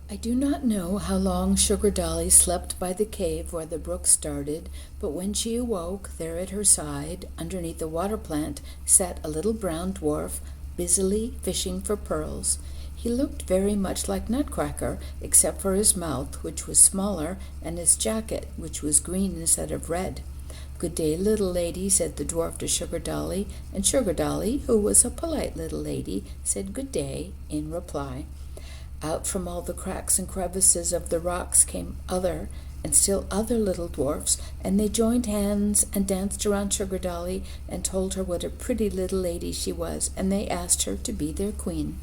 I do not know how long Sugar Dolly slept by the cave where the brook started, but when she awoke, there at her side, underneath the water plant, sat a little brown dwarf, busily fishing for pearls. He looked very much like Nutcracker, except for his mouth, which was smaller, and his jacket, which was green instead of red. "Good day, little lady," said the dwarf to Sugar Dolly, and Sugar Dolly, who was a polite little lady, said good day in reply. Out from all the cracks and crevices of the rocks came other and still other little dwarfs, and they joined hands and danced around Sugar Dolly and told her what a pretty little lady she was, and they asked her to be their queen.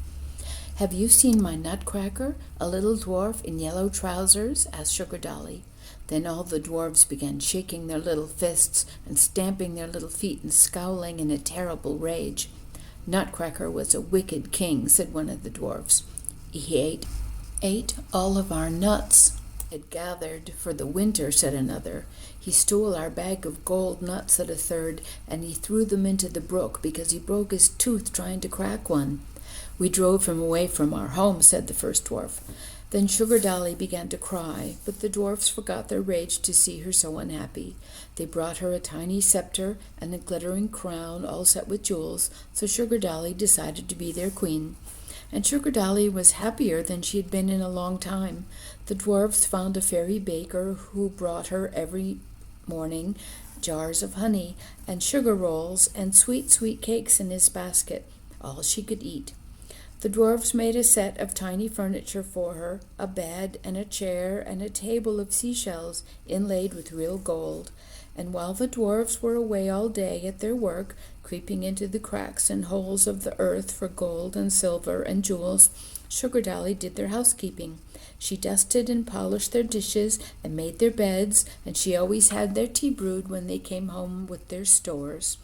"Have you seen my Nutcracker, a little dwarf in yellow trousers?" asked Sugar Dolly. Then all the dwarfs began shaking their little fists and stamping their little feet and scowling in a terrible rage. "Nutcracker was a wicked king," said one of the dwarfs. "He ate all of our nuts it gathered for the winter," said another. "He stole our bag of gold nuts," said a third, "and he threw them into the brook because he broke his tooth trying to crack one." "We drove him away from our home," said the first dwarf. Then Sugar Dolly began to cry, but the dwarfs forgot their rage to see her so unhappy. They brought her a tiny scepter and a glittering crown all set with jewels, so Sugar Dolly decided to be their queen. And Sugar Dolly was happier than she had been in a long time. The dwarfs found a fairy baker who brought her every morning jars of honey and sugar rolls and sweet, sweet cakes in his basket, all she could eat. The dwarfs made a set of tiny furniture for her, a bed and a chair and a table of seashells inlaid with real gold. And while the dwarfs were away all day at their work, creeping into the cracks and holes of the earth for gold and silver and jewels, Sugar Dolly did their housekeeping. She dusted and polished their dishes and made their beds, and she always had their tea brewed when they came home with their stores.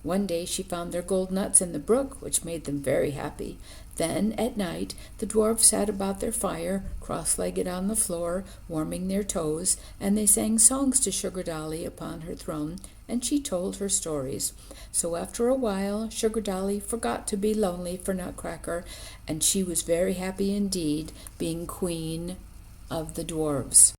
One day she found their gold nuts in the brook, which made them very happy. Then, at night, the dwarfs sat about their fire, cross-legged on the floor, warming their toes, and they sang songs to Sugar Dolly upon her throne, and she told her stories. So after a while, Sugar Dolly forgot to be lonely for Nutcracker, and she was very happy indeed, being queen of the dwarfs.